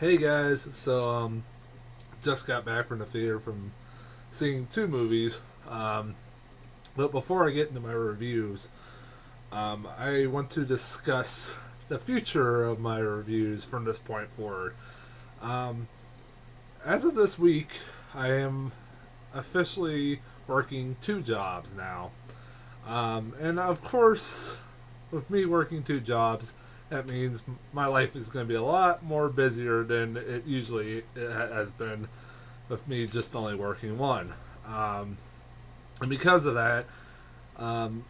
Hey guys, just got back from the theater from seeing two movies. Um, but before I get into my reviews, I want to discuss the future of my reviews from this point forward. Um, as of this week, I am officially working two jobs now. And of course, with me working two jobs, that means my life is going to be a lot more busier than it usually has been with me just only working one. Um, and because of that, um,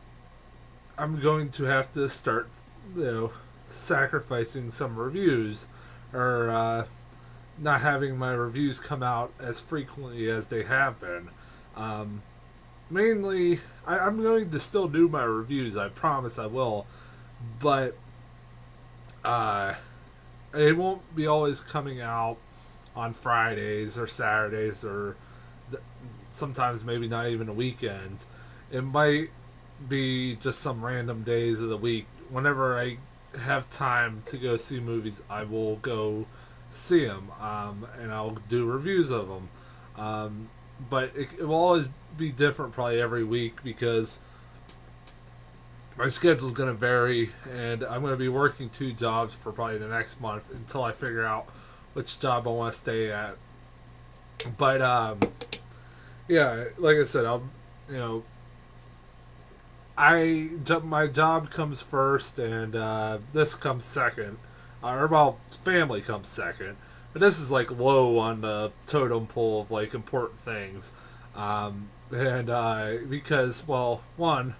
I'm going to have to start, you know, sacrificing some reviews or not having my reviews come out as frequently as they have been. Um, Mainly, I'm going to still do my reviews. I promise I will, but uh, it won't be always coming out on Fridays or Saturdays or sometimes maybe not even the weekends. It might be just some random days of the week. Whenever I have time to go see movies, I will go see them, and I'll do reviews of them. Um, but it will always be different probably every week because my schedule's going to vary, and I'm going to be working two jobs for probably the next month until I figure out which job I want to stay at. But yeah, like I said, I'll you know my job comes first, and this comes second, or well, family comes second. But this is like low on the totem pole of like important things, and because well, one,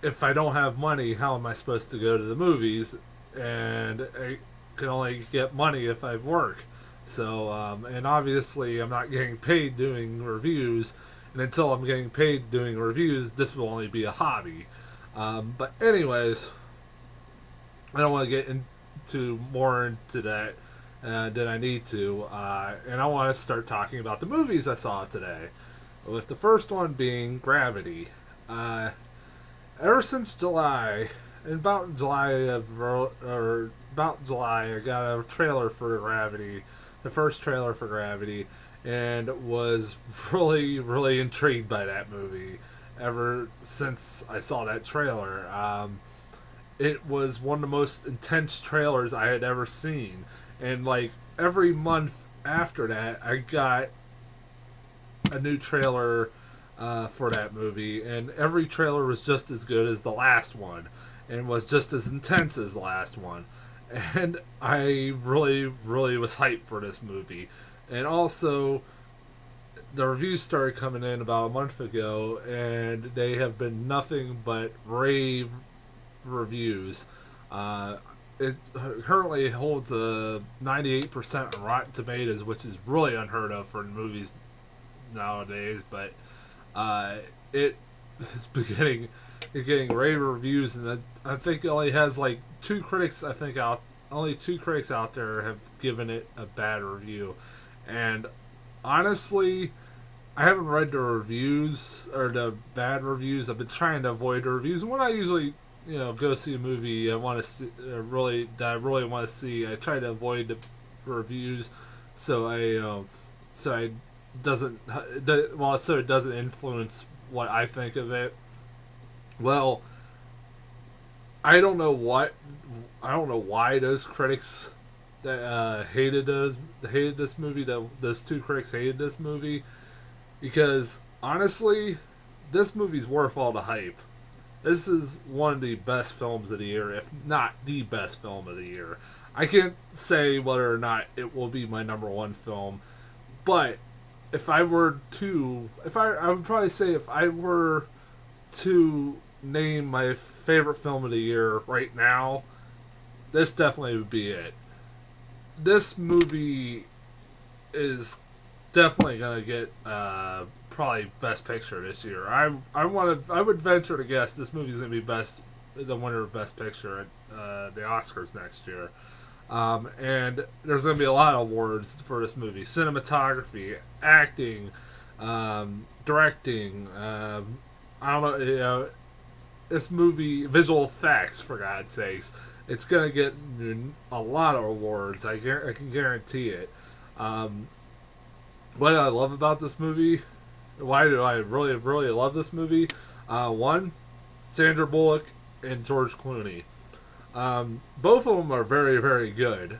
if I don't have money, how am I supposed to go to the movies? And I can only get money if I work. So, and obviously, I'm not getting paid doing reviews. And until I'm getting paid doing reviews, this will only be a hobby. But, anyways, I don't want to get into more into that than I need to. And I want to start talking about the movies I saw today. With the first one being Gravity. Ever since July, in about July or about July, I got a trailer for Gravity, the first trailer for Gravity, and was really, really intrigued by that movie. Ever since I saw that trailer, it was one of the most intense trailers I had ever seen, and like every month after that, I got a new trailer for that movie, and every trailer was just as good as the last one, and was just as intense as the last one. And I really, really was hyped for this movie. And also, the reviews started coming in about a month ago, and they have been nothing but rave reviews. Uh, it currently holds a 98% on Rotten Tomatoes, which is really unheard of for movies nowadays, but uh, it is beginning is getting rave reviews, and I think it only has like two critics. I think out only two critics out there have given it a bad review, and honestly, I haven't read the reviews or the bad reviews. I've been trying to avoid the reviews. And when I usually go see a movie I want to see, I really want to see, I try to avoid the reviews, so I doesn't well so it doesn't influence what I think of it. Well, I don't know what I don't know why those critics that hated this movie, that those two critics hated this movie, because honestly, this movie's worth all the hype. This is one of the best films of the year, if not the best film of the year. I can't say whether or not it will be my number one film, but if I were to, if I would probably say if I were to name my favorite film of the year right now, this definitely would be it. This movie is definitely gonna get probably Best Picture this year. I would venture to guess this movie's gonna be the winner of Best Picture at the Oscars next year. And there's going to be a lot of awards for this movie: cinematography, acting, directing. I don't know. This movie, visual effects, for God's sakes. It's gonna get a lot of awards. I can guarantee it. Um, what I love about this movie, why do I really love this movie? One, Sandra Bullock and George Clooney. Both of them are very good.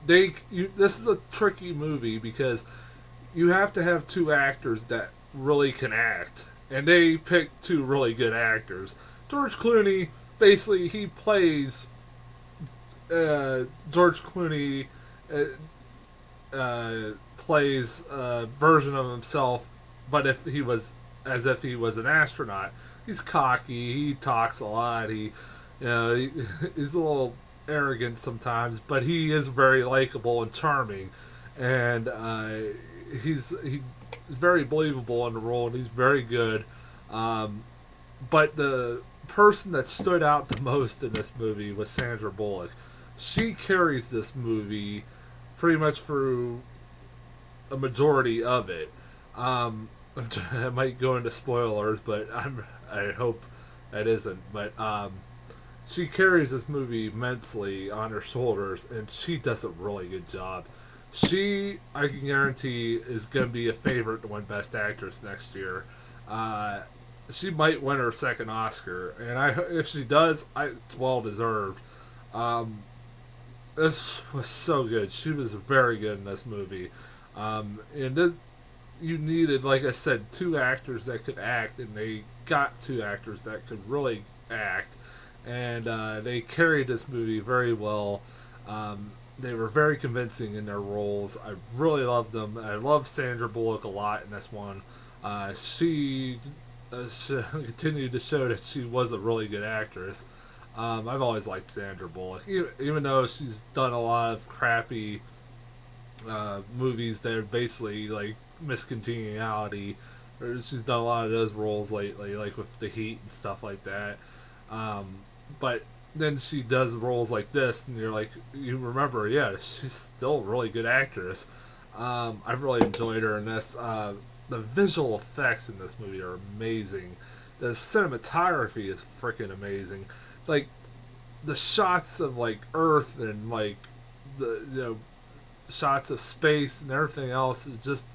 This is a tricky movie because you have to have two actors that really can act, and they picked two really good actors. George Clooney, basically, he plays George Clooney plays a version of himself, but if he was as if he was an astronaut. He's cocky. He talks a lot. He's a little arrogant sometimes, but he is very likable and charming, and he's very believable in the role, and he's very good. But the person that stood out the most in this movie was Sandra Bullock. She carries this movie pretty much through a majority of it. I might go into spoilers, but I hope that isn't. But she carries this movie immensely on her shoulders, and she does a really good job. She, I can guarantee, is going to be a favorite to win Best Actress next year. She might win her second Oscar, and if she does, it's well deserved. This was so good. She was very good in this movie, and you needed, like I said, two actors that could act, and they got two actors that could really act, and they carried this movie very well. They were very convincing in their roles. I really loved them. I love Sandra Bullock a lot in this one. She continued to show that she was a really good actress. I've always liked Sandra Bullock, even though she's done a lot of crappy movies that are basically like miscongeniality. She's done a lot of those roles lately, like with The Heat and stuff like that. But then she does roles like this, and you remember, yeah, she's still a really good actress. I've really enjoyed her in this. The visual effects in this movie are amazing. The cinematography is freaking amazing. Like the shots of like Earth and like the shots of space and everything else is just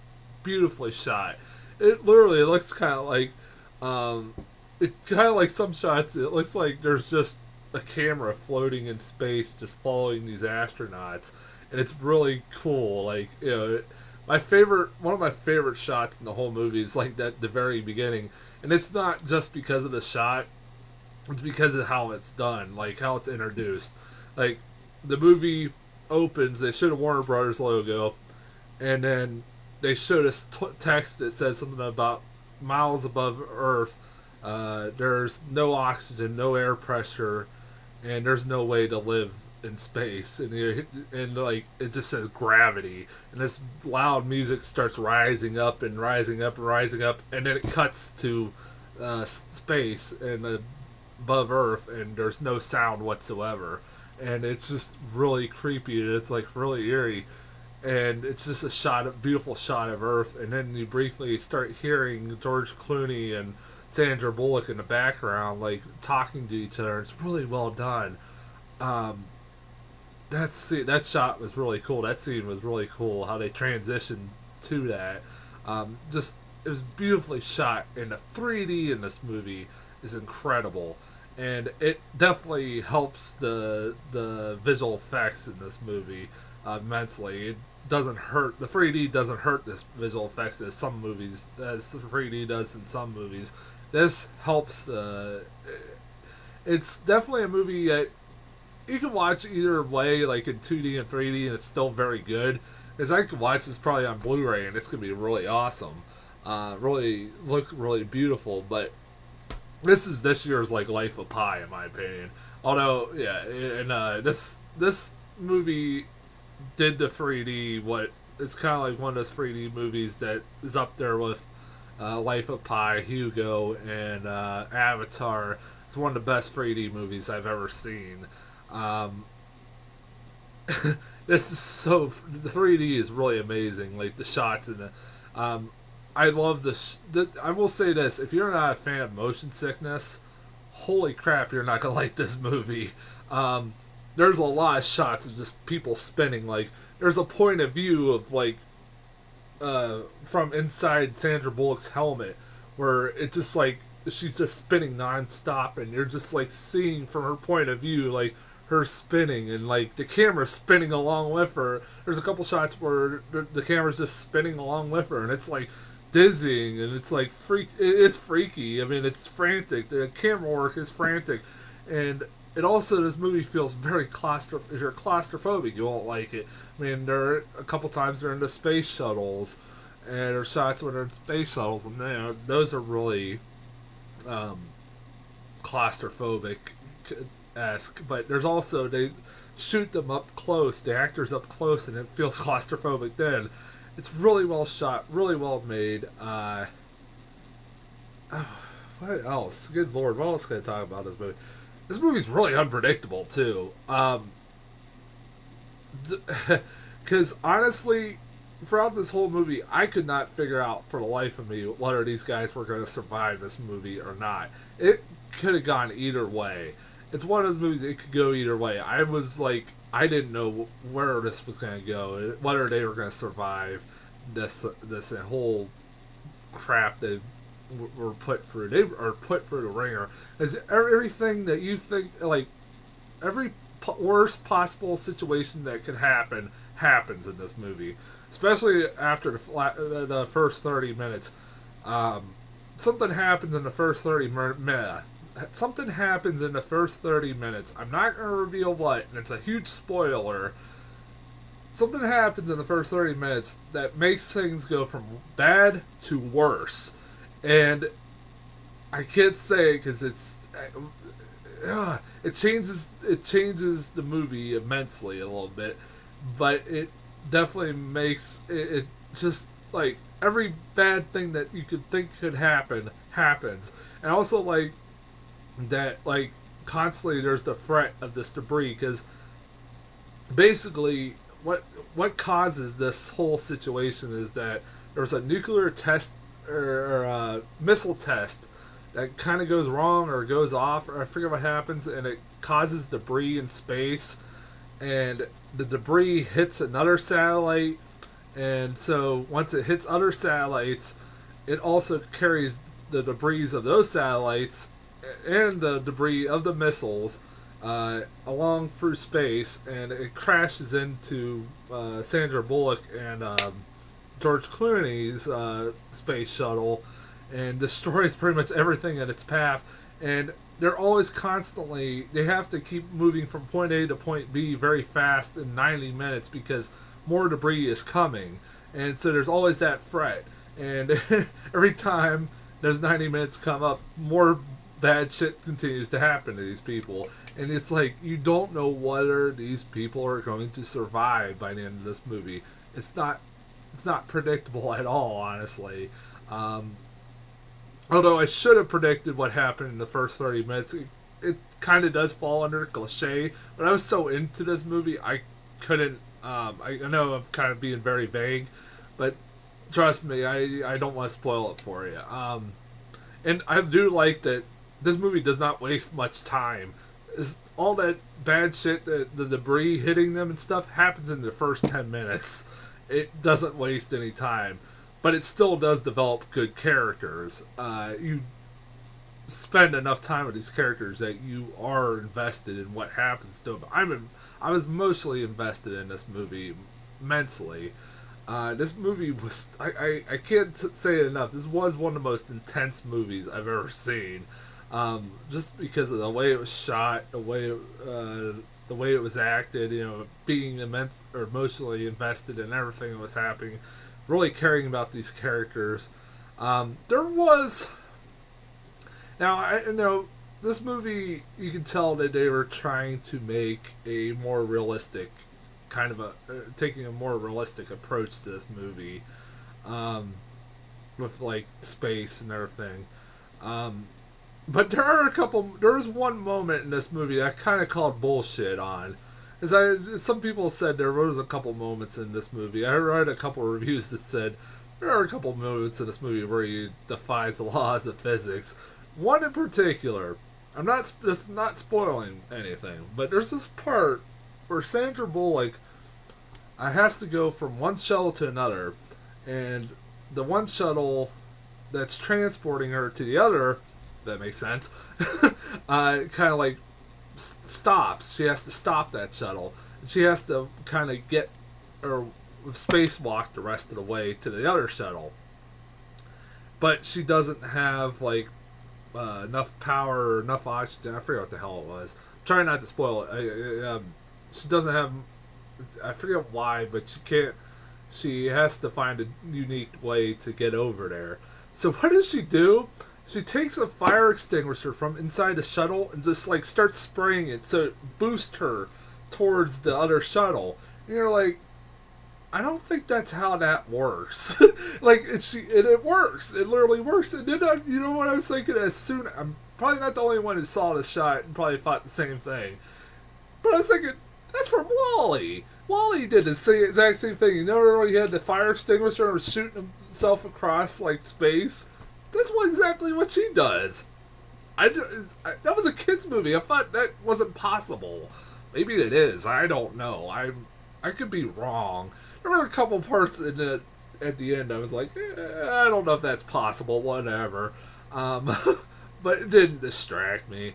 beautifully shot. It looks kind of like some shots. It looks like there's just a camera floating in space, just following these astronauts, and it's really cool. Like one of my favorite shots in the whole movie is like that the very beginning, and it's not just because of the shot. It's because of how it's done, like how it's introduced. Like the movie opens, they showed a Warner Brothers logo, and then they showed us text that says something about miles above Earth. There's no oxygen, no air pressure, and there's no way to live in space. And like it just says gravity, and this loud music starts rising up and rising up and rising up, and then it cuts to space and above Earth, and there's no sound whatsoever, and it's just really creepy, and it's like really eerie, and it's just a beautiful shot of Earth, and then you briefly start hearing George Clooney and Sandra Bullock in the background, like talking to each other. It's really well done. That shot was really cool. That scene was really cool. How they transitioned to that. Just it was beautifully shot, and the 3D in this movie is incredible, and it definitely helps the visual effects in this movie immensely. It doesn't hurt. The 3D doesn't hurt this visual effects as 3D does in some movies. This helps. It's definitely a movie that you can watch either way, like in 2D and 3D, and it's still very good. Because I could watch this probably on Blu-ray, and it's gonna be really awesome. Really look really beautiful, but this is this year's like Life of Pi, in my opinion. Although, yeah, and this movie did the 3D. What it's kind of like one of those 3D movies that is up there with Life of Pi, Hugo, and Avatar. It's one of the best 3D movies I've ever seen. This is the 3D is really amazing. Like the shots and I love this. I will say this: if you're not a fan of motion sickness, holy crap, you're not gonna like this movie. there's a lot of shots of just people spinning. Like, there's a point of view of, like, from inside Sandra Bullock's helmet where it just, like, she's just spinning nonstop, and you're just, like, seeing from her point of view, like, her spinning, and, like, the camera's spinning along with her. There's a couple shots where the camera's just spinning along with her, and it's, like, dizzying, and it's, like, it's freaky. I mean, it's frantic. The camera work is frantic, and it also, this movie feels very if you're claustrophobic, you won't like it. I mean, there are a couple times they're in the space shuttles, and there are shots where they're in space shuttles, and those are really claustrophobic esque. But there's also, they shoot them up close, the actors up close, and it feels claustrophobic then. It's really well shot, really well made. What else? Good lord, what else can I talk about this movie? This movie's really unpredictable too. Because honestly, throughout this whole movie, I could not figure out for the life of me whether these guys were going to survive this movie or not. It could have gone either way. It's one of those movies, it could go either way. I was like, I didn't know where this was going to go, whether they were going to survive this whole crap they were put through. They are put through the ringer. Is everything that you think, like, every worst possible situation that could happen happens in this movie, especially after the first 30 minutes. Something happens in the first 30 minutes. Something happens in the first 30 minutes. I'm not going to reveal what, and it's a huge spoiler. Something happens in the first 30 minutes that makes things go from bad to worse. And I can't say it because it changes the movie immensely a little bit, but it definitely makes it just, like, every bad thing that you could think could happen happens. And also, like, that, like, constantly there's the threat of this debris, because basically what causes this whole situation is that there's a nuclear test or a missile test that kind of goes wrong or goes off, or I forget what happens, and it causes debris in space, and the debris hits another satellite, and so once it hits other satellites, it also carries the debris of those satellites and the debris of the missiles along through space, and it crashes into Sandra Bullock and George Clooney's space shuttle, and destroys pretty much everything in its path. And they're always constantly, they have to keep moving from point A to point B very fast in 90 minutes because more debris is coming, and so there's always that threat. And every time those 90 minutes come up, more bad shit continues to happen to these people, and it's like, you don't know whether these people are going to survive by the end of this movie. It's not predictable at all, honestly. Although I should have predicted what happened in the first 30 minutes. It kind of does fall under cliche, but I was so into this movie, I couldn't. I know I'm kind of being very vague, but trust me, I don't want to spoil it for you. And I do like that this movie does not waste much time. All that bad shit, the debris hitting them and stuff, happens in the first 10 minutes. It doesn't waste any time. But it still does develop good characters. You spend enough time with these characters that you are invested in what happens to them. I was mostly invested in this movie immensely. This movie was, I can't say it enough, this was one of the most intense movies I've ever seen. Just because of the way it was shot, the way it was acted, being emotionally invested in everything that was happening, really caring about these characters. There was, now I know this movie, you can tell that they were trying to make a more realistic kind of taking a more realistic approach to this movie, with, like, space and everything. But there is one moment in this movie that I kind of called bullshit on. Some people said there was a couple moments in this movie. I read a couple reviews that said there are a couple moments in this movie where he defies the laws of physics. One in particular, I'm not just not spoiling anything, but there's this part where Sandra Bullock has to go from one shuttle to another, and the one shuttle that's transporting her to the other, that makes sense, kind of like stops. She has to stop that shuttle. And she has to kind of get or spacewalk the rest of the way to the other shuttle. But she doesn't have like enough power or enough oxygen. I forget what the hell it was. I'm trying not to spoil it. She doesn't have. I forget why, but she can't. She has to find a unique way to get over there. So what does she do? She takes a fire extinguisher from inside the shuttle and just like starts spraying it so it boosts her towards the other shuttle. And you're like, I don't think that's how that works. Like it works. It literally works. And then you know what I was thinking? I'm probably not the only one who saw the shot and probably thought the same thing. But I was thinking, that's from Wall-E. Wall-E did the exact same thing. You know, he had the fire extinguisher and was shooting himself across like space. That's exactly what she does. That was a kids movie. I thought that wasn't possible. Maybe it is. I don't know. I could be wrong. There were a couple parts in it at the end. I was like, I don't know if that's possible. Whatever. But it didn't distract me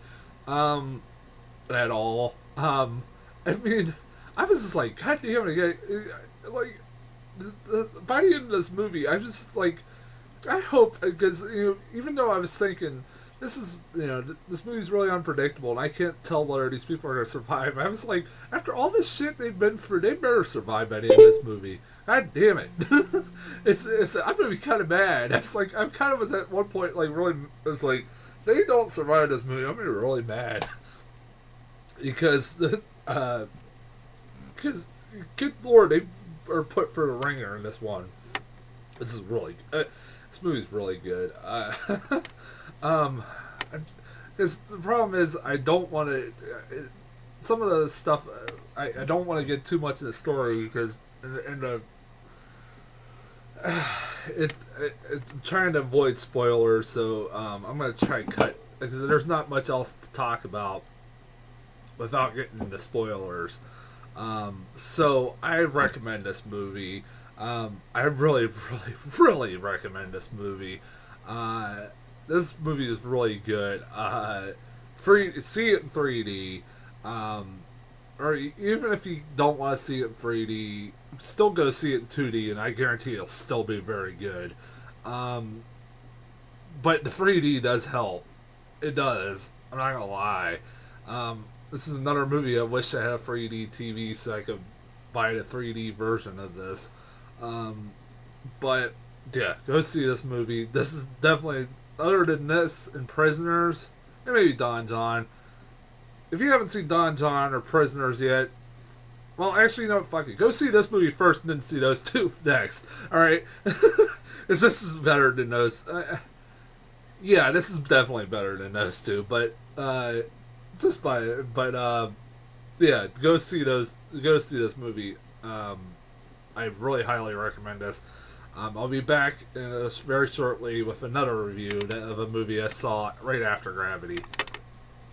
at all. I mean, I was just like, God damn it! Like, by the end of this movie, I was just like, I hope, because even though I was thinking this movie's really unpredictable and I can't tell whether these people are gonna survive. I was like, after all this shit they've been through, they better survive by the end of this movie. God damn it! I'm gonna be kind of mad. I was at one point like really, it's like, if they don't survive this movie, I'm gonna be really mad because good lord, they are put for the ringer in this one. This is really. This movie's really good. Because the problem is, I don't want to. Some of the stuff, I don't want to get too much of the story because it's trying to avoid spoilers. So I'm gonna try and cut because there's not much else to talk about without getting into spoilers. So I recommend this movie. I really, really, really recommend this movie. This movie is really good. See it in 3D. Or even if you don't want to see it in 3D, still go see it in 2D, and I guarantee it'll still be very good. But the 3D does help. It does. I'm not gonna lie. This is another movie I wish I had a 3D TV so I could buy the 3D version of this. But yeah, go see this movie. This is definitely, other than this and Prisoners, and maybe Don John. If you haven't seen Don John or Prisoners yet, well, actually, no, fuck it. Go see this movie first and then see those two next. Alright? Because this is better than those. Yeah, this is definitely better than those two. But, yeah, go see this movie. I really highly recommend this. I'll be back very shortly with another review of a movie I saw right after Gravity.